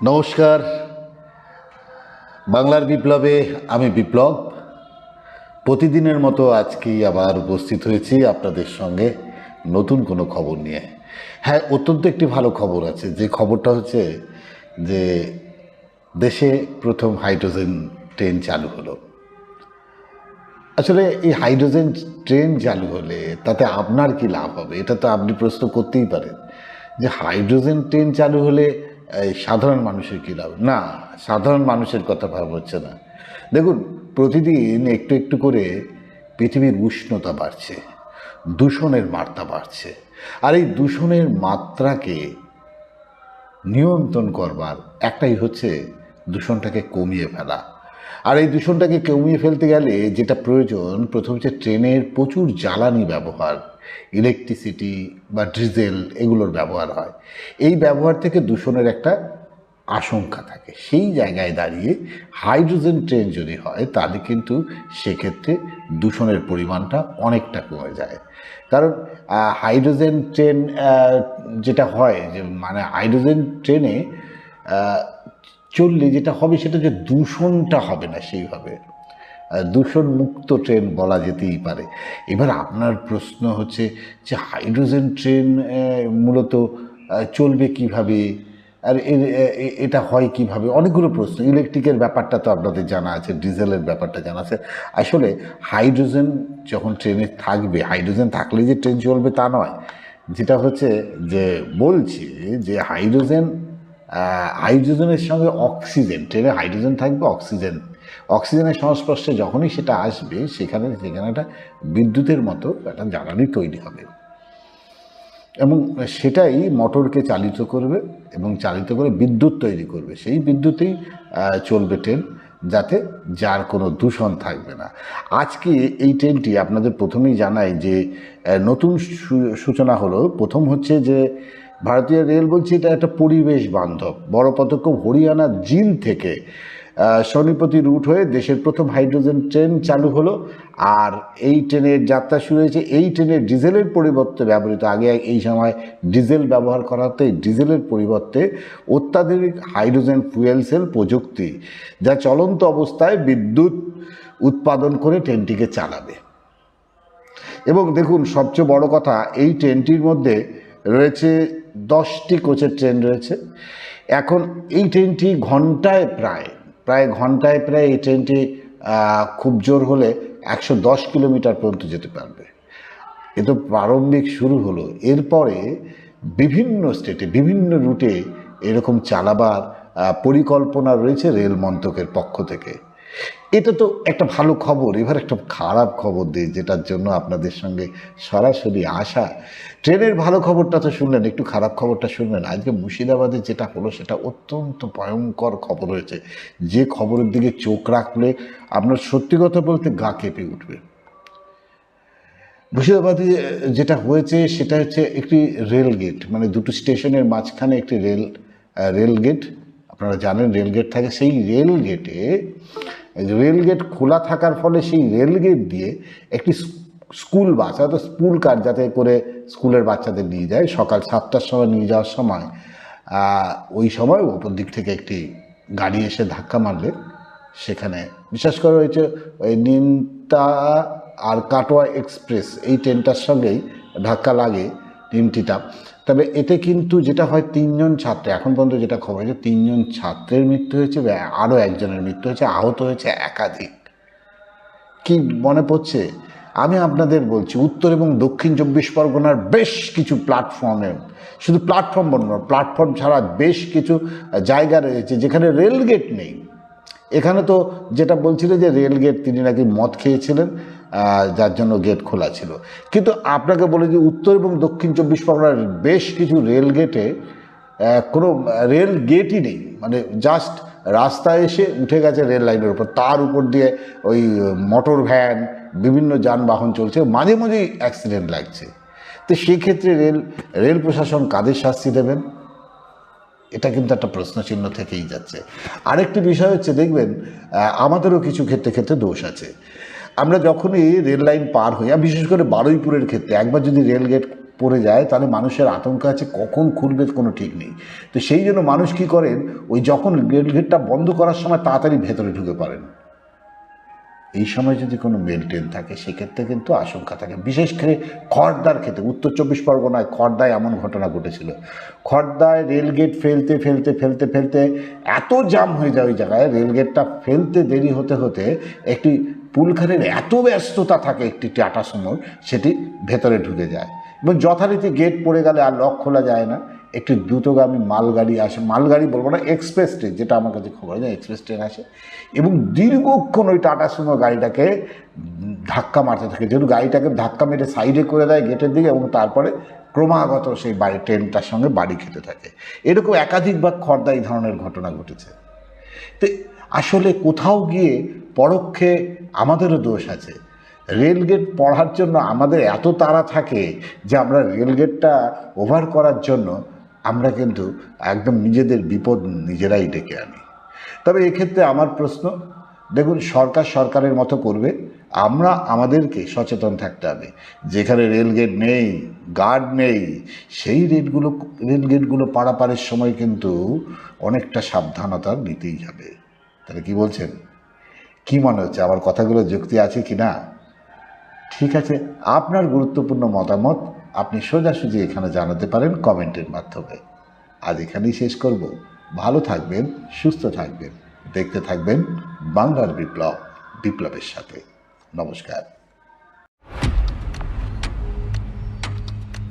নমস্কার। বাংলার বিপ্লবে আমি বিপ্লব। প্রতিদিনের মতো আজকেই আবার উপস্থিত হয়েছি আপনাদের সঙ্গে নতুন কোনো খবর নিয়ে। হ্যাঁ, অত্যন্ত একটি ভালো খবর আছে। যে খবরটা হচ্ছে যে দেশে প্রথম হাইড্রোজেন ট্রেন চালু হলো। আসলে এই হাইড্রোজেন ট্রেন চালু হলে তাতে আপনার কি লাভ হবে, এটা তো আপনি প্রশ্ন করতেই পারেন যে হাইড্রোজেন ট্রেন চালু হলে সাধারণ মানুষের কী লাভ। না, সাধারণ মানুষের কথা ভাবা হচ্ছে না। দেখুন, প্রতিদিন একটু একটু করে পৃথিবীর উষ্ণতা বাড়ছে, দূষণের মাত্রা বাড়ছে। আর এই দূষণের মাত্রাকে নিয়ন্ত্রণ করবার একটাই হচ্ছে দূষণটাকে কমিয়ে ফেলা। আর এই দূষণটাকে কমিয়ে ফেলতে গেলে যেটা প্রয়োজন, প্রথম হচ্ছে ট্রেনের প্রচুর জ্বালানি ব্যবহার, ইলেকট্রিসিটি বা ডিজেল এগুলোর ব্যবহার হয়। এই ব্যবহার থেকে দূষণের একটা আশঙ্কা থাকে। সেই জায়গায় দাঁড়িয়ে হাইড্রোজেন ট্রেন যদি হয় তাহলে কিন্তু সেক্ষেত্রে দূষণের পরিমাণটা অনেকটা কমে যায়। কারণ হাইড্রোজেন ট্রেন যেটা হয় যে মানে হাইড্রোজেন ট্রেনে চললে যেটা হবে সেটা যে দূষণটা হবে না, সেইভাবে দূষণ মুক্ত ট্রেন বলা যেতেই পারে। এবার আপনার প্রশ্ন হচ্ছে যে হাইড্রোজেন ট্রেন মূলত চলবে কিভাবে, আর এটা হয় কিভাবে, অনেকগুলো প্রশ্ন। ইলেকট্রিকের ব্যাপারটা তো আপনাদের জানা আছে, ডিজেলের ব্যাপারটা জানা আছে। আসলে হাইড্রোজেন যখন ট্রেনে থাকবে, হাইড্রোজেন থাকলে যে ট্রেন চলবে তা নয়। যেটা হচ্ছে যে বলছি যে হাইড্রোজেনের সঙ্গে অক্সিজেন, ট্রেনে হাইড্রোজেন থাকবে, অক্সিজেনের সংস্পর্শে যখনই সেটা আসবে সেখানে একটা বিদ্যুতের মতো একটা জ্বালানি তৈরি হবে এবং সেটাই মোটরকে চালিত করবে এবং চালিত করে বিদ্যুৎ তৈরি করবে। সেই বিদ্যুতেই চলবে ট্রেন, যাতে যার কোনো দূষণ থাকবে না। আজকে এই ট্রেনটি আপনাদের প্রথমেই জানাই যে নতুন সূচনা হলো। প্রথম হচ্ছে যে ভারতীয় রেল বলছে এটা একটা পরিবেশ বান্ধব বড় পদক্ষেপ। হরিয়ানা জিল থেকে শনিপতি রুট হয়ে দেশের প্রথম হাইড্রোজেন ট্রেন চালু হলো। আর এই ট্রেনের যাত্রা শুরু হয়েছে। এই ট্রেনের ডিজেলের পরিবর্তে ব্যবহৃত, আগে এই সময় ডিজেল ব্যবহার করা হতো, এই ডিজেলের পরিবর্তে অত্যাধুনিক হাইড্রোজেন ফুয়েল সেল প্রযুক্তি, যা চলন্ত অবস্থায় বিদ্যুৎ উৎপাদন করে ট্রেনটিকে চালাবে। এবং দেখুন, সবচেয়ে বড় কথা, এই ট্রেনটির মধ্যে রয়েছে 10টি কোচের ট্রেন রয়েছে। এখন এই ট্রেনটি ঘন্টায় প্রায় এই ট্রেনটি খুব জোর হলে 110 কিলোমিটার পর্যন্ত যেতে পারবে। এ তো প্রারম্ভিক শুরু হলো। এরপরে বিভিন্ন স্টেটে বিভিন্ন রুটে এরকম চালাবার পরিকল্পনা রয়েছে রেল মন্ত্রকের পক্ষ থেকে। এটা তো একটা ভালো খবর। এবার একটা খারাপ খবর দিই, যেটার জন্য আপনাদের সঙ্গে সরাসরি আসা। ট্রেনের ভালো খবরটা তো শুনলেন, একটু খারাপ খবরটা শুনলেন। আজকে মুর্শিদাবাদে যেটা হলো সেটা অত্যন্ত ভয়ঙ্কর খবর হয়েছে। যে খবরের দিকে চোখ রাখলে আপনার সত্যি কথা বলতে গা কেঁপে উঠবে। মুর্শিদাবাদে যেটা হয়েছে সেটা হচ্ছে একটি রেল গেট, মানে দুটো স্টেশনের মাঝখানে একটি রেল গেট। আপনারা জানেন রেল গেট থাকে। সেই রেল গেট খোলা থাকার ফলে সেই রেল গেট দিয়ে একটি স্কুল বাস, অর্থাৎ স্কুল কার, যাতে করে স্কুলের বাচ্চাদের নিয়ে যায়, সকাল 7টার সময় নিয়ে যাওয়ার সময় ওই সময় ওপর দিক থেকে একটি গাড়ি এসে ধাক্কা মারলে সেখানে, বিশেষ করে হয়েছে ওই নিমতা আর কাটোয়া এক্সপ্রেস, এই ট্রেনটার সঙ্গেই ধাক্কা লাগে নিমতিটা। তবে এতে কিন্তু যেটা হয়, 3জন ছাত্র, এখন পর্যন্ত যেটা খবর হয়েছে 3জন ছাত্রের মৃত্যু হয়েছে, আরও একজনের মৃত্যু হয়েছে, আহত হয়েছে একাধিক। কি মনে পড়ছে? আমি আপনাদের বলছি, উত্তর এবং দক্ষিণ 24 পরগনার বেশ কিছু প্ল্যাটফর্মে, শুধু প্ল্যাটফর্ম নয়, প্ল্যাটফর্ম ছাড়া বেশ কিছু জায়গা রয়েছে যেখানে রেলগেট নেই। এখানে তো যেটা বলছিল যে রেলগেট, তিনি নাকি মদ খেয়েছিলেন, যার জন্য গেট খোলা ছিল। কিন্তু আপনাকে বলে যে উত্তর এবং দক্ষিণ 24 পরগনার বেশ কিছু রেলগেটে কোনো রেল গেটই নেই, মানে জাস্ট রাস্তায় এসে উঠে গেছে রেল লাইনের উপর, তার উপর দিয়ে ওই মোটর ভ্যান, বিভিন্ন যানবাহন চলছে, মাঝে মাঝেই অ্যাক্সিডেন্ট লাগছে। তো সেক্ষেত্রে রেল প্রশাসন কাদের শাস্তি দেবেন? এটা কিন্তু একটা প্রশ্নচিহ্ন থেকেই যাচ্ছে। আরেকটি বিষয় হচ্ছে, দেখবেন আমাদেরও কিছু ক্ষেত্রে দোষ আছে। আমরা যখনই রেল লাইন পার হই, বিশেষ করে বারুইপুরের ক্ষেত্রে, একবার যদি রেলগেট পড়ে যায় তাহলে মানুষের আতঙ্ক আছে কখন খুলবে কোনো ঠিক নেই। তো সেই জন্য মানুষ কী করেন, ওই যখন রেলগেটটা বন্ধ করার সময় তাড়াতাড়ি ভেতরে ঢুকে পড়েন। এই সময় যদি কোনো মেল ট্রেন থাকে সেক্ষেত্রে কিন্তু আশঙ্কা থাকে, বিশেষ করে খড়দার ক্ষেত্রে। উত্তর 24 পরগনায় খড়দায় এমন ঘটনা ঘটেছিল। খড়দায় রেলগেট ফেলতে ফেলতে ফেলতে ফেলতে এত জাম হয়ে যায় ওই জায়গায়, রেলগেটটা ফেলতে দেরি হতে হতে একটি পুলখানের এত ব্যস্ততা থাকে একটি টাটা সুমোর, সেটি ভেতরে ঢুকে যায় এবং যথারীতি গেট পড়ে গেলে আর লক খোলা যায় না। একটি দ্রুতগামী মালগাড়ি আসে, মালগাড়ি বলবো না, এক্সপ্রেস ট্রেন, যেটা আমার কাছে খবর হয়, এক্সপ্রেস ট্রেন আসে এবং দীর্ঘক্ষণ ওই টাটা সুমো গাড়িটাকে ধাক্কা মারতে থাকে, যেহেতু গাড়িটাকে ধাক্কা মেরে সাইডে করে দেয় গেটের দিকে এবং তারপরে ক্রমাগত সেই বাড়ি ট্রেনটার সঙ্গে বাড়ি খেতে থাকে। এরকম একাধিকবার খড়দা এই ধরনের ঘটনা ঘটেছে। তো আসলে কোথাও গিয়ে পরোক্ষে আমাদেরও দোষ আছে। রেলগেট পড়ার জন্য আমাদের এত তাড়া থাকে যে আমরা রেলগেটটা ওভার করার জন্য আমরা কিন্তু একদম নিজেদের বিপদ নিজেরাই ডেকে আনি। তবে এক্ষেত্রে আমার প্রশ্ন, দেখুন সরকার সরকারের মতো করবে, আমরা আমাদেরকে সচেতন থাকতে হবে। যেখানে রেলগেট নেই, গার্ড নেই, সেই রেলগেটগুলো পারাপারের সময় কিন্তু অনেকটা সাবধানতা নিতেই হবে। তাহলে কি বলছেন, কি মনে হচ্ছে, আমার কথাগুলো যুক্তি আছে কি না? ঠিক আছে, আপনার গুরুত্বপূর্ণ মতামত আপনি সোজাসুজি এখানে জানাতে পারেন কমেন্টের মাধ্যমে। আজ এখানেই শেষ করব। ভালো থাকবেন, সুস্থ থাকবেন, দেখতে থাকবেন বাংলার বিপ্লব, বিপ্লবের সাথে। নমস্কার।